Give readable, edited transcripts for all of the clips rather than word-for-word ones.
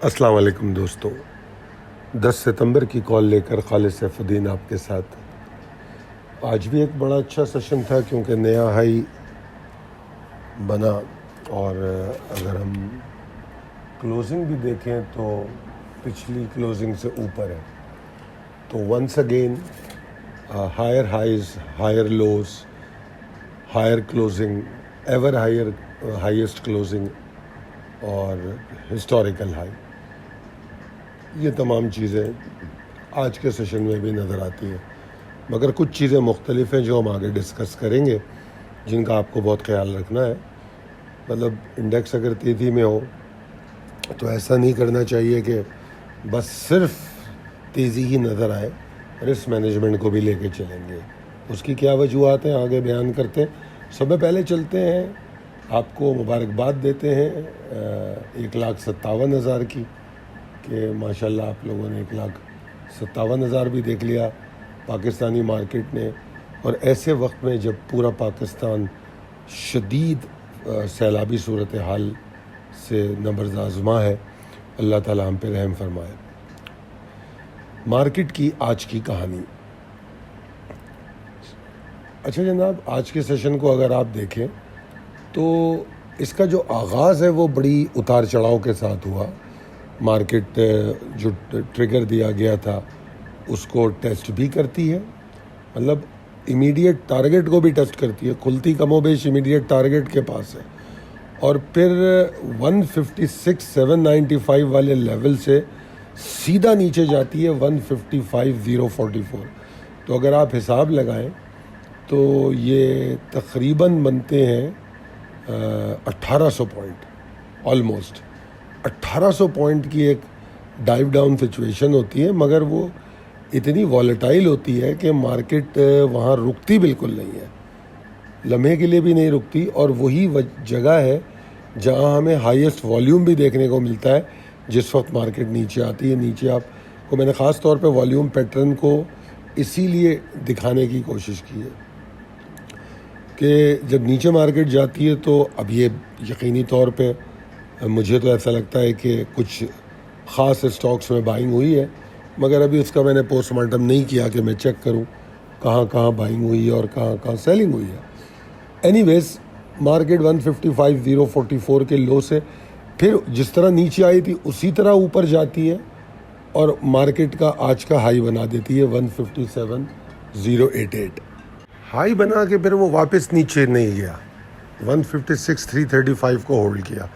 अस्सलाम वालेकुम दोस्तों। 10 सितंबर की कॉल लेकर खालिद सैफुद्दीन आपके साथ। आज भी एक बड़ा अच्छा सेशन था क्योंकि नया हाई बना और अगर हम क्लोजिंग भी देखें तो पिछली क्लोजिंग से ऊपर है। तो once again higher highs, higher lows, higher closing, ever higher highest closing और हिस्टोरिकल हाई, ये तमाम चीज़ें आज के सेशन में भी नज़र आती हैं। मगर कुछ चीज़ें मुख्तलिफ हैं जो हम आगे डिस्कस करेंगे, जिनका आपको बहुत ख्याल रखना है। मतलब इंडेक्स अगर तेज़ी में हो तो ऐसा नहीं करना चाहिए कि बस सिर्फ तेज़ी ही नज़र आए, रिस्क मैनेजमेंट को भी लेके चलेंगे। उसकी क्या वजूहत हैं आगे बयान करते हैं। सबसे पहले चलते हैं, आपको मुबारकबाद देते हैं 1,57,000 की, कि माशाल्लाह आप लोगों ने 1,57,000 भी देख लिया पाकिस्तानी मार्केट ने। और ऐसे वक्त में जब पूरा पाकिस्तान शदीद सैलाबी सूरत हाल से नबर्ज़ आज़मा है, अल्लाह ताला हम पे रहम फरमाए। मार्केट की आज की कहानी। अच्छा जनाब, आज के सेशन को अगर आप देखें तो इसका जो आगाज़ है वो बड़ी उतार चढ़ाव के साथ हुआ। मार्केट जो ट्रिगर दिया गया था उसको टेस्ट भी करती है, मतलब इमीडिएट टारगेट को भी टेस्ट करती है, खुलती कमोबेश इमीडिएट टारगेट के पास है, और फिर 156,795 वाले लेवल से सीधा नीचे जाती है 155,044। तो अगर आप हिसाब लगाएं तो ये तकरीबन बनते हैं 1800 पॉइंट, ऑलमोस्ट 1800 पॉइंट की एक डाइव डाउन सिचुएशन होती है। मगर वो इतनी वॉलेटाइल होती है कि मार्केट वहाँ रुकती बिल्कुल नहीं है, लम्हे के लिए भी नहीं रुकती। और वही जगह है जहाँ हमें हाईएस्ट वॉल्यूम भी देखने को मिलता है जिस वक्त मार्केट नीचे आती है। नीचे आपको मैंने ख़ास तौर पे वॉल्यूम पैटर्न को इसीलिए दिखाने की कोशिश की है कि जब नीचे मार्केट जाती है तो अब ये यकीनी तौर पे मुझे तो ऐसा लगता है कि कुछ ख़ास स्टॉक्स में बाइंग हुई है, मगर अभी उसका मैंने पोस्टमार्टम नहीं किया कि मैं चेक करूं कहाँ कहाँ बाइंग हुई है और कहाँ कहाँ सेलिंग हुई है। एनीवेज, मार्केट 155,044 के लो से फिर जिस तरह नीचे आई थी उसी तरह ऊपर जाती है और मार्केट का आज का हाई बना देती है 157,088। हाई बना के फिर वो वापस नीचे नहीं गया, 156,335 को होल्ड किया।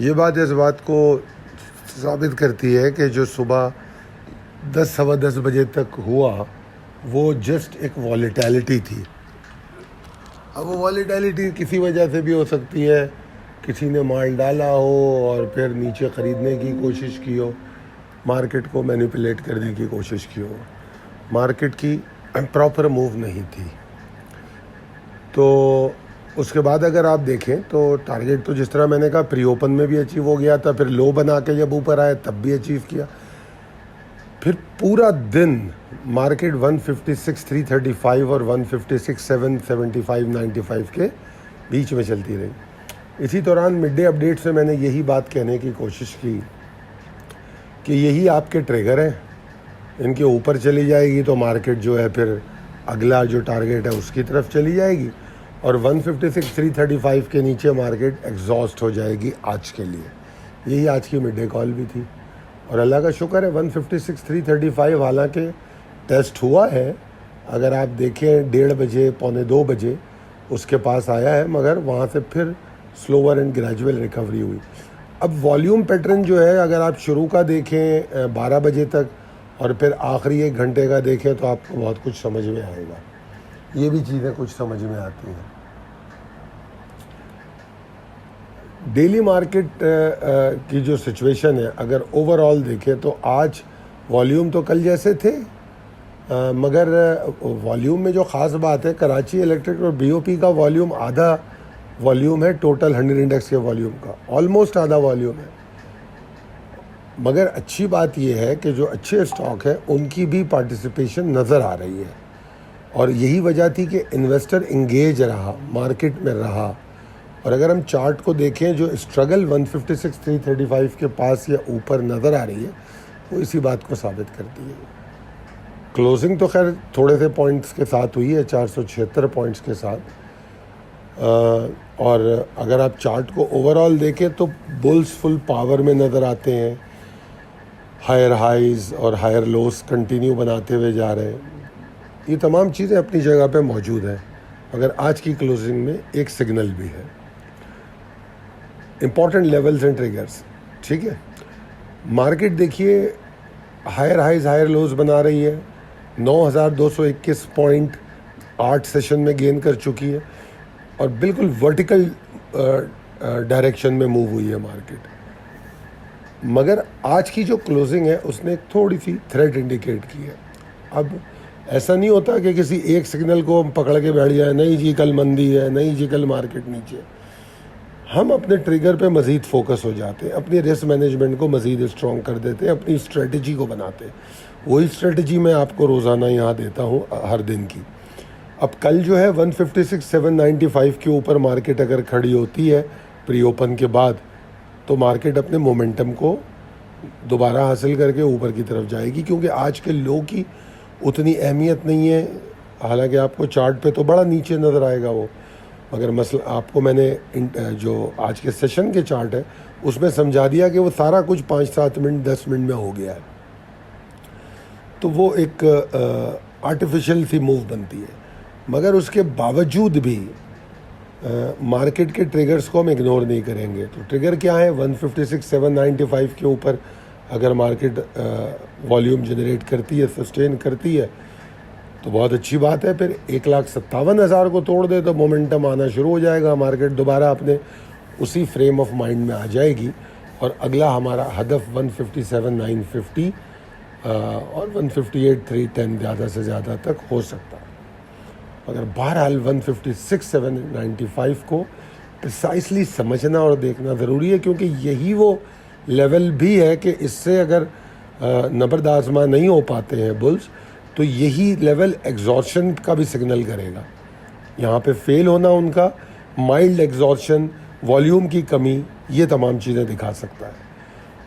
ये बात इस बात को साबित करती है कि जो सुबह 10 सवा 10 बजे तक हुआ वो जस्ट एक वॉलेटिलिटी थी। अब वो वॉलेटिलिटी किसी वजह से भी हो सकती है, किसी ने माल डाला हो और फिर नीचे ख़रीदने की कोशिश की हो, मार्केट को मैनिपुलेट करने की कोशिश की हो। मार्केट की प्रॉपर मूव नहीं थी। तो उसके बाद अगर आप देखें तो टारगेट तो जिस तरह मैंने कहा प्री ओपन में भी अचीव हो गया था, फिर लो बना के जब ऊपर आए तब भी अचीव किया। फिर पूरा दिन मार्केट 156,335 और 156,775-95 के बीच में चलती रही। इसी दौरान मिड डे अपडेट से मैंने यही बात कहने की कोशिश की कि यही आपके ट्रिगर हैं, इनके ऊपर चली जाएगी तो मार्केट जो है फिर अगला जो टारगेट है उसकी तरफ चली जाएगी, और 156,335 के नीचे मार्केट एग्जॉस्ट हो जाएगी आज के लिए। यही आज की मिड डे कॉल भी थी और अल्लाह का शुक्र है 156,335 हालांकि टेस्ट हुआ है। अगर आप देखें 1:30 बजे, 1:45 बजे उसके पास आया है, मगर वहाँ से फिर स्लोअर एंड ग्रेजुअल रिकवरी हुई। अब वॉल्यूम पैटर्न जो है अगर आप शुरू का देखें 12 बजे तक और फिर आखिरी 1 घंटे का देखें तो आपको बहुत कुछ समझ में आएगा। ये भी चीज़ें कुछ समझ में आती हैं। डेली मार्केट की जो सिचुएशन है अगर ओवरऑल देखें तो आज वॉल्यूम तो कल जैसे थे, मगर वॉल्यूम में जो ख़ास बात है, कराची इलेक्ट्रिक और बीओपी का वॉल्यूम आधा वॉल्यूम है टोटल 100 इंडेक्स के वॉल्यूम का, ऑलमोस्ट आधा वॉल्यूम है। मगर अच्छी बात यह है कि जो अच्छे स्टॉक है उनकी भी पार्टिसिपेशन नज़र आ रही है, और यही वजह थी कि इन्वेस्टर इंगेज रहा, मार्केट में रहा और अगर हम चार्ट को देखें, जो स्ट्रगल 156,335 के पास या ऊपर नज़र आ रही है, वो इसी बात को साबित करती है। क्लोजिंग तो खैर थोड़े से पॉइंट्स के साथ हुई है, 476 पॉइंट्स के साथ। और अगर आप चार्ट को ओवरऑल देखें तो बुल्स फुल पावर में नज़र आते हैं, हायर हाइज और हायर लोस कंटिन्यू बनाते हुए जा रहे हैं। ये तमाम चीज़ें अपनी जगह पे मौजूद हैं, मगर आज की क्लोजिंग में एक सिग्नल भी है, इम्पॉर्टेंट लेवल्स एंड ट्रिगर्स। ठीक है, मार्केट देखिए हायर हाइज हायर लोस बना रही है, 9,221 पॉइंट 8 सेशन में गेन कर चुकी है और बिल्कुल वर्टिकल डायरेक्शन में मूव हुई है मार्केट। मगर आज की जो क्लोजिंग है उसने एक थोड़ी सी थ्रेड इंडिकेट की है। अब ऐसा नहीं होता कि किसी एक सिग्नल को हम पकड़ के बैठ जाए, नहीं जी कल मंदी है, नहीं जी कल मार्केट नीचे। हम अपने ट्रिगर पे मज़ीद फोकस हो जाते हैं, अपनी रिस्क मैनेजमेंट को मज़ीद स्ट्रॉन्ग कर देते हैं, अपनी स्ट्रेटजी को बनाते हैं। वही स्ट्रेटजी मैं आपको रोज़ाना यहाँ देता हूँ हर दिन की। अब कल जो है 156,795 के ऊपर मार्केट अगर खड़ी होती है प्री ओपन के बाद, तो मार्केट अपने मोमेंटम को दोबारा हासिल करके ऊपर की तरफ जाएगी, क्योंकि आज के लो की उतनी अहमियत नहीं है। हालांकि आपको चार्ट पे तो बड़ा नीचे नज़र आएगा वो, मगर मसला आपको मैंने जो आज के सेशन के चार्ट है उसमें समझा दिया कि वो सारा कुछ 5-7 मिनट 10 मिनट में हो गया है। तो वो एक आर्टिफिशियल सी मूव बनती है, मगर उसके बावजूद भी मार्केट के ट्रिगर्स को हम इग्नोर नहीं करेंगे। तो ट्रिगर क्या है, 156,795 के ऊपर अगर मार्केट वॉल्यूम जनरेट करती है, सस्टेन करती है, तो बहुत अच्छी बात है। फिर 1,57,000 को तोड़ दे तो मोमेंटम आना शुरू हो जाएगा, मार्केट दोबारा अपने उसी फ्रेम ऑफ माइंड में आ जाएगी और अगला हमारा हदफ 157,950 और 158,310 ज़्यादा से ज़्यादा तक हो सकता है। मगर बहरहाल 156,795 को प्रिसाइसली समझना और देखना ज़रूरी है, क्योंकि यही वो लेवल भी है कि इससे अगर नबर्द आज़मा नहीं हो पाते हैं बुल्स, तो यही लेवल एग्जॉर्शन का भी सिग्नल करेगा। यहाँ पे फेल होना उनका, माइल्ड एग्जॉर्शन, वॉल्यूम की कमी, ये तमाम चीज़ें दिखा सकता है।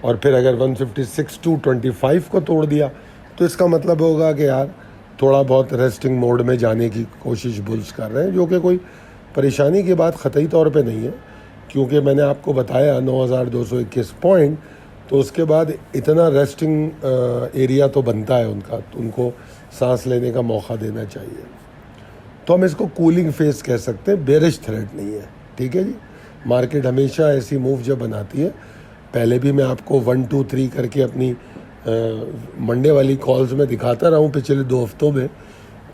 और फिर अगर 156,225 को तोड़ दिया तो इसका मतलब होगा कि यार थोड़ा बहुत रेस्टिंग मोड में जाने की कोशिश बुल्स कर रहे हैं, जो कि कोई परेशानी की बात ख़तई तौर पे नहीं है, क्योंकि मैंने आपको बताया 9,221 पॉइंट, तो उसके बाद इतना रेस्टिंग एरिया तो बनता है उनका, तो उनको सांस लेने का मौका देना चाहिए। तो हम इसको कूलिंग फेस कह सकते हैं, बेरिश थ्रेड नहीं है। ठीक है जी, मार्केट हमेशा ऐसी मूव जब बनाती है, पहले भी मैं आपको 1, 2, 3 करके अपनी मंडे वाली कॉल्स में दिखाता रहा हूँ पिछले 2 हफ्तों में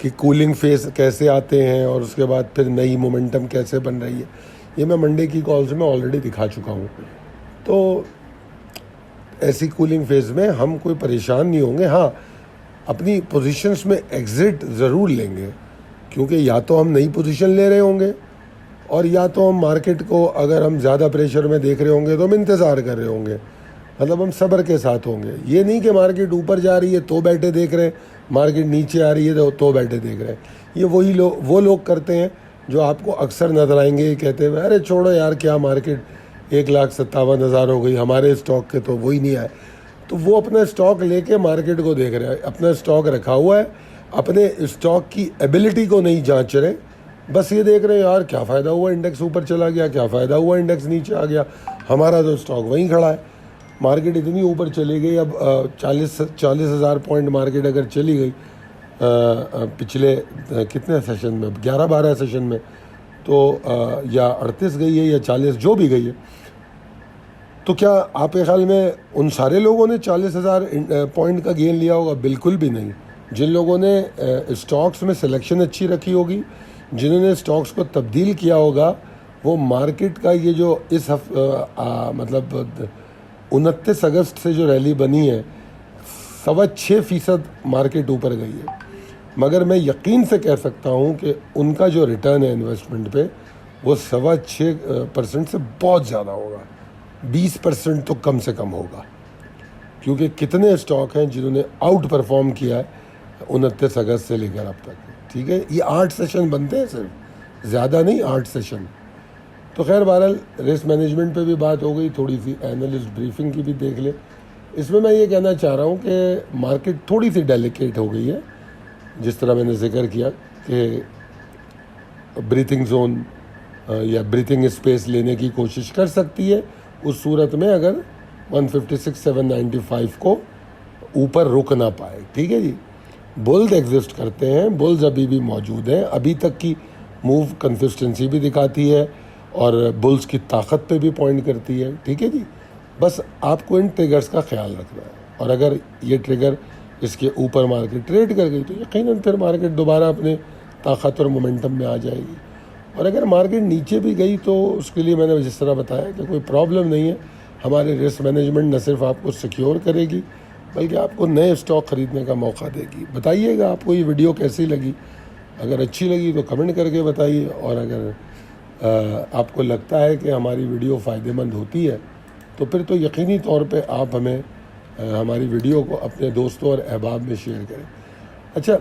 कि कूलिंग फेस कैसे आते हैं और उसके बाद फिर नई मोमेंटम कैसे बन रही है। ये मैं मंडे की कॉल्स में ऑलरेडी दिखा चुका हूँ। तो ऐसी कूलिंग फेज में हम कोई परेशान नहीं होंगे। हाँ, अपनी पोजीशंस में एग्ज़िट ज़रूर लेंगे, क्योंकि या तो हम नई पोजीशन ले रहे होंगे और या तो हम मार्केट को अगर हम ज़्यादा प्रेशर में देख रहे होंगे तो हम इंतज़ार कर रहे होंगे, मतलब हम सब्र के साथ होंगे। ये नहीं कि मार्केट ऊपर जा रही है तो बैठे देख रहे हैं, मार्केट नीचे आ रही है तो बैठे देख रहे हैं। ये वो लोग करते हैं जो आपको अक्सर नज़र आएंगे कहते हुए, अरे छोड़ो यार क्या मार्केट 1,57,000 हो गई, हमारे स्टॉक के तो वही नहीं आए। तो वो अपना स्टॉक लेके मार्केट को देख रहे हैं, अपना स्टॉक रखा हुआ है, अपने स्टॉक की एबिलिटी को नहीं जांच रहे, बस ये देख रहे हैं यार क्या फ़ायदा हुआ इंडेक्स ऊपर चला गया, क्या फ़ायदा हुआ इंडेक्स नीचे आ गया, हमारा तो स्टॉक वहीं खड़ा है। मार्केट इतनी ऊपर चली गई, अब 40,000 पॉइंट मार्केट अगर चली गई पिछले कितने सेशन में, 11-12 सेशन में, तो या 38 गई है या 40 जो भी गई है, तो क्या आपके ख्याल में उन सारे लोगों ने 40,000 पॉइंट का गेन लिया होगा? बिल्कुल भी नहीं। जिन लोगों ने स्टॉक्स में सिलेक्शन अच्छी रखी होगी, जिन्होंने स्टॉक्स को तब्दील किया होगा, वो मार्केट का ये जो इस मतलब 29 अगस्त से जो रैली बनी है, 6.25% मार्केट ऊपर गई है। मगर मैं यकीन से कह सकता हूँ कि उनका जो रिटर्न है इन्वेस्टमेंट पे, वो 6.25% से बहुत ज़्यादा होगा, 20% तो कम से कम होगा, क्योंकि कितने स्टॉक हैं जिन्होंने आउट परफॉर्म किया है 29 अगस्त से लेकर अब तक। ठीक है, ये 8 सेशन बनते हैं सिर्फ, ज़्यादा नहीं, 8 सेशन। तो खैर बहरहाल रिस्क मैनेजमेंट पे भी बात हो गई, थोड़ी सी एनालिस्ट ब्रीफिंग की भी देख ले। इसमें मैं ये कहना चाह रहा हूँ कि मार्केट थोड़ी सी डेलिकेट हो गई है, जिस तरह मैंने जिक्र किया कि ब्रीथिंग जोन या ब्रीथिंग स्पेस लेने की कोशिश कर सकती है उस सूरत में अगर 156,795 को ऊपर रुक ना पाए। ठीक है जी, बुल्स एग्जिस्ट करते हैं, बुल्स अभी भी मौजूद हैं, अभी तक की मूव कंसिस्टेंसी भी दिखाती है और बुल्स की ताकत पे भी पॉइंट करती है। ठीक है जी, बस आपको इन ट्रिगर्स का ख्याल रखना है, और अगर ये ट्रिगर इसके ऊपर मार्केट ट्रेड कर गई तो यकीनन फिर मार्केट दोबारा अपने ताकत और मोमेंटम में आ जाएगी। और अगर मार्केट नीचे भी गई तो उसके लिए मैंने जिस तरह बताया कि कोई प्रॉब्लम नहीं है। हमारे रिस्क मैनेजमेंट न सिर्फ आपको सिक्योर करेगी बल्कि आपको नए स्टॉक ख़रीदने का मौका देगी। बताइएगा आपको ये वीडियो कैसी लगी, अगर अच्छी लगी तो कमेंट करके बताइए, और अगर आपको लगता है कि हमारी वीडियो फ़ायदेमंद होती है तो फिर तो यकीनी तौर पे आप हमें हमारी वीडियो को अपने दोस्तों और अहबाब में शेयर करें। अच्छा,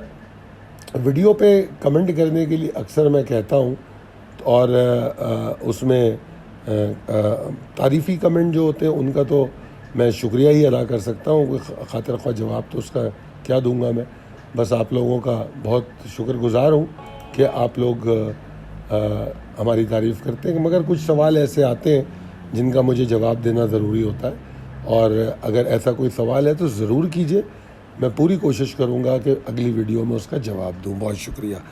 वीडियो पे कमेंट करने के लिए अक्सर मैं कहता हूँ, और उसमें तारीफ़ी कमेंट जो होते हैं उनका तो मैं शुक्रिया ही अदा कर सकता हूँ, कोई खातिर ख्वाह जवाब तो उसका क्या दूंगा मैं। बस आप लोगों का बहुत शुक्रगुज़ार हूँ कि आप लोग हमारी तारीफ़ करते हैं, मगर कुछ सवाल ऐसे आते हैं जिनका मुझे जवाब देना ज़रूरी होता है, और अगर ऐसा कोई सवाल है तो ज़रूर कीजिए, मैं पूरी कोशिश करूँगा कि अगली वीडियो में उसका जवाब दूँ। बहुत शुक्रिया।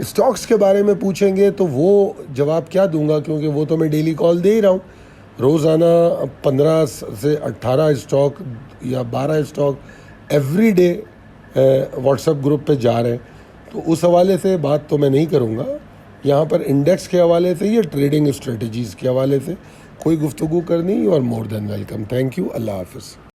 स्टॉक्स के बारे में पूछेंगे तो वो जवाब क्या दूंगा, क्योंकि वो तो मैं डेली कॉल दे ही रहा हूँ। रोज़ाना 15 से 18 स्टॉक या 12 stock every day WhatsApp group पे जा रहे हैं, तो उस हवाले से बात तो मैं नहीं करूँगा। यहाँ पर इंडेक्स के हवाले से या ट्रेडिंग स्ट्रेटजीज़ के हवाले से कोई गुफ्तगू करनी और more than welcome. Thank you. Allah हाफ़िज़।